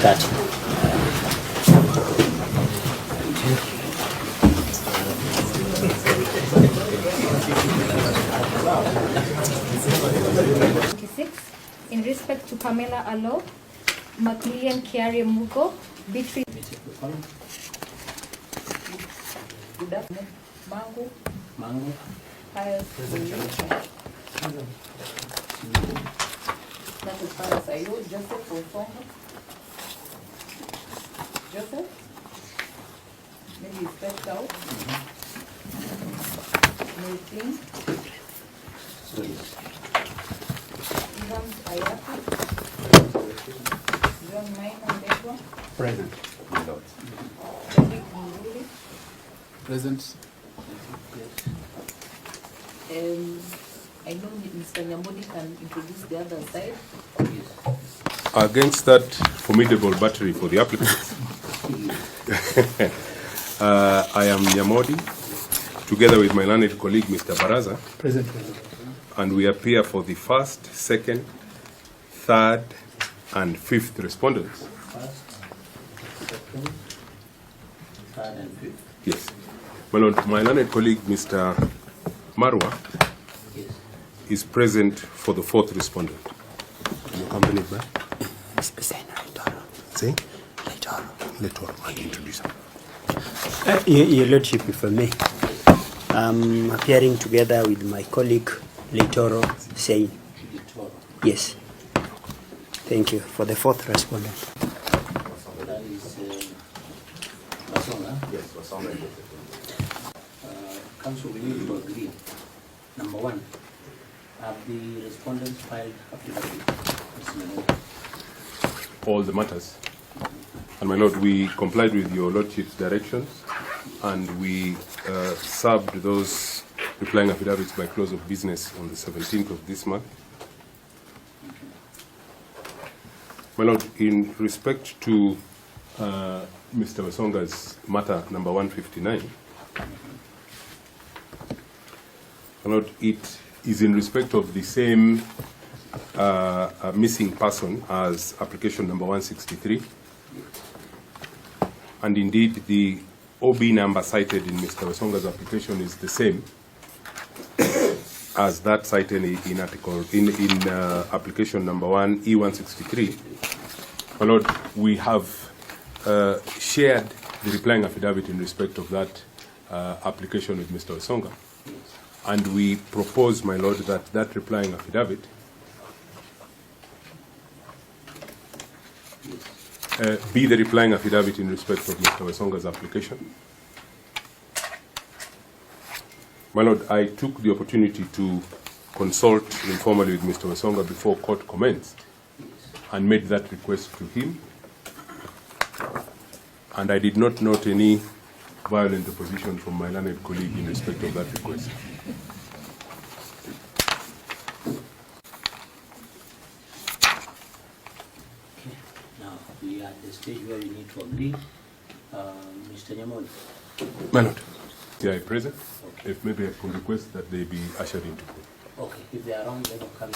In respect to Pamela Alo, Macmillian Kiari Mugo, Beatrice Mango, Pius That is Pius Ayo, Joseph Osongo. Joseph? Maybe he's left out. Nathan. Ivan Ayaka. John Maina Ndegwa. Present. Eric Muruli. Present. I know Mr. Nyambodi can introduce the other side. Against that formidable battery for the applicants, I am Nyamodi, together with my learned colleague, Mr. Baraza. Present. And we appear for the first, second, third, and fifth respondents. First, second, third, and fifth. Yes. My learned colleague, Mr. Marwa, Yes. is present for the fourth respondent. Accompanied by? Say? Letoro. I introduce him. Your Lordship, if I may, I'm appearing together with my colleague, Letoro Sein. Yes. Thank you. For the fourth respondent. That is Basonga. Yes, Basonga. Council, we need to agree. Number one, have the respondents filed affidavit? All the matters. And my Lord, we complied with your Lordship's directions, and we served those replying affidavits by close of business on the 17th of this month. My Lord, in respect to Mr. Wasonga's matter number 159, my Lord, it is in respect of the same missing person as application number 163. And indeed, the OB number cited in Mr. Wasonga's application is the same as that cited in application number 1 E163. My Lord, we have shared the replying affidavit in respect of that application with Mr. Wasonga, and we propose, my Lord, that that replying affidavit be the replying affidavit in respect of Mr. Wasonga's application. My Lord, I took the opportunity to consult informally with Mr. Wasonga before court commenced and made that request to him. And I did not note any violent opposition from my learned colleague in respect of that request. Okay. Now, we are at the stage where we need to agree. Mr. Nyamodi. My Lord, they are present. Okay. If maybe I could request that they be ushered into court. Okay, if they are around, they will come.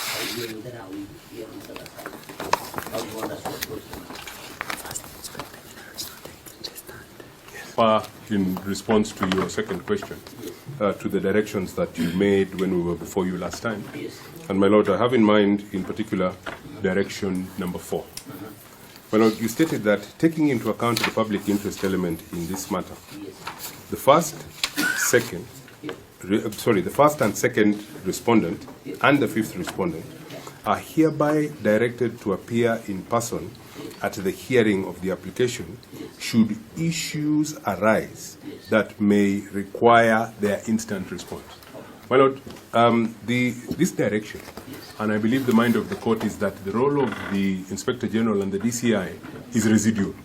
Then I will hear this other side. How do you want us to approach them? In response to your second question, to the directions that you made when we were before you last time. Yes. And my Lord, I have in mind, in particular, direction number 4. My Lord, you stated that taking into account the public interest element in this matter, the first and second respondent and the fifth respondent are hereby directed to appear in person at the hearing of the application should issues arise that may require their instant response. My Lord, this direction, and I believe the mind of the court is that the role of the Inspector General and the DCI is residual.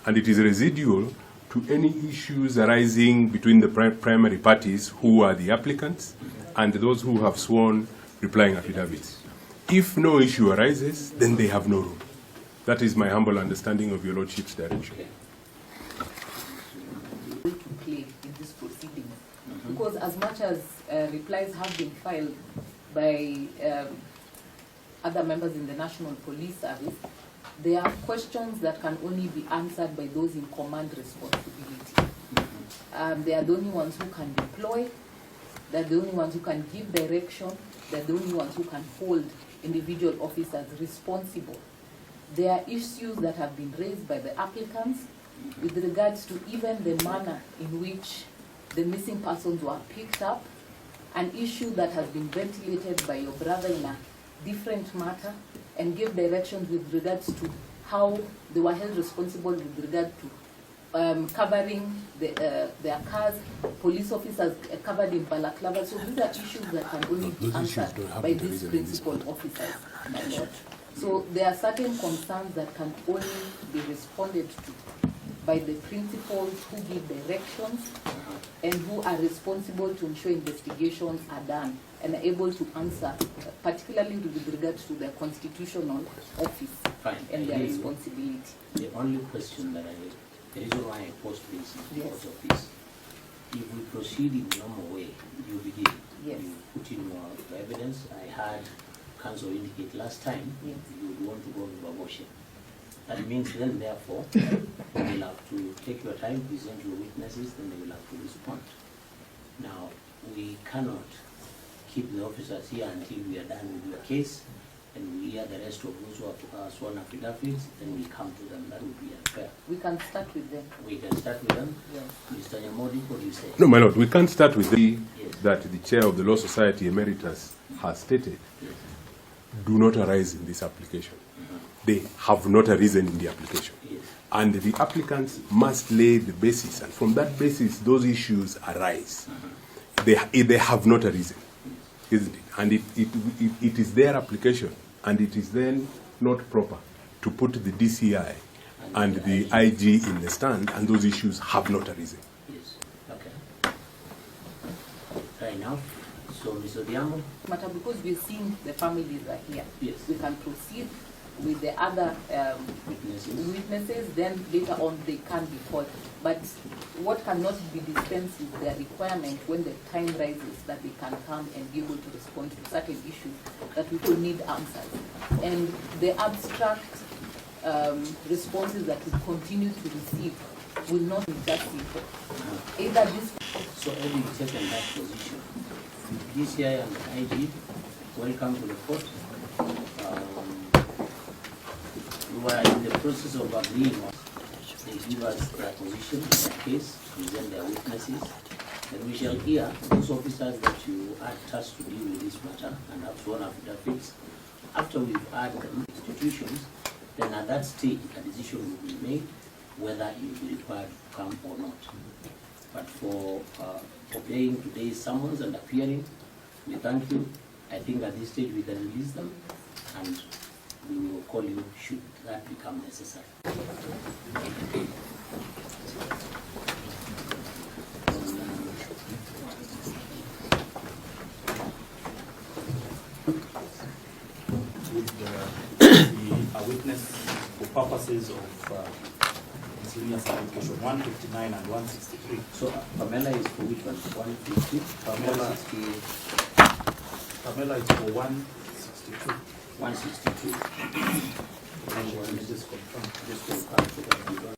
And it is residual to any issues arising between the primary parties who are the applicants and those who have sworn replying affidavits. If no issue arises, then they have no role. That is my humble understanding of your Lordship's direction. To play in this proceeding, because as much as replies have been filed by other members in the National Police Service, there are questions that can only be answered by those in command responsibility. They are the only ones who can deploy, they're the only ones who can give direction, they're the only ones who can hold individual officers responsible. There are issues that have been raised by the applicants with regards to even the manner in which the missing persons were picked up, an issue that has been ventilated by your brother in a different matter, and gave directions with regards to how they were held responsible with regard to covering their cars, police officers covered in balaclava. So these are issues that can only be answered by these principal officers. My lord. So there are certain concerns that can only be responded to by the principals who give directions and who are responsible to ensure investigations are done and are able to answer, particularly with regards to their constitutional office. Fine. And their responsibility. The only question that the reason why I posed this is because of this. If we proceed in the normal way, you begin. Yes. You put in your evidence. I had counsel indicate last time you would want to go with abortion. That means then, therefore, you will have to take your time, present your witnesses, then they will have to respond. Now, we cannot keep the officers here until we are done with your case, and we hear the rest of those who have sworn affidavits, then we come to them. That would be unfair. We can start with them. We can start with them. Yes. Mr. Nyamodi, what do you say? No, my lord, we can't start with the Yes. that the chair of the Law Society Emeritus has stated Yes. do not arise in this application. They have not arisen in the application. Yes. And the applicants must lay the basis, and from that basis, those issues arise. They have not arisen, isn't it? And it is their application, and it is then not proper to put the DCI and the IG in the stand, and those issues have not arisen. Yes. Okay. Fair enough. So, Mr. Diamo? Matter because we've seen the families are here. Yes. We can proceed with the other witnesses, then later on they can be called. But what cannot be dispensed is the requirement when the time rises that they can come and be able to respond to certain issues that people need answers. And the abstract responses that we continue to receive will not be that simple. Either this. So, having taken that position, DCI and IG, welcome to the court. We are in the process of agreeing. They give us their position, their case, present their witnesses, and we shall hear those officers that you asked us to deal with this matter and have sworn affidavits. After we've had the institutions, then at that stage a decision will be made whether you will be required to come or not. But for obeying today's summons and appearing, we thank you. I think at this stage we can release them, and we will call you should that become necessary. A witness for purposes of miscellaneous application 159 and 163. So Pamela is for which one? 150? Pamela is for 162. 162. Let me just confirm. Just confirm so that we don't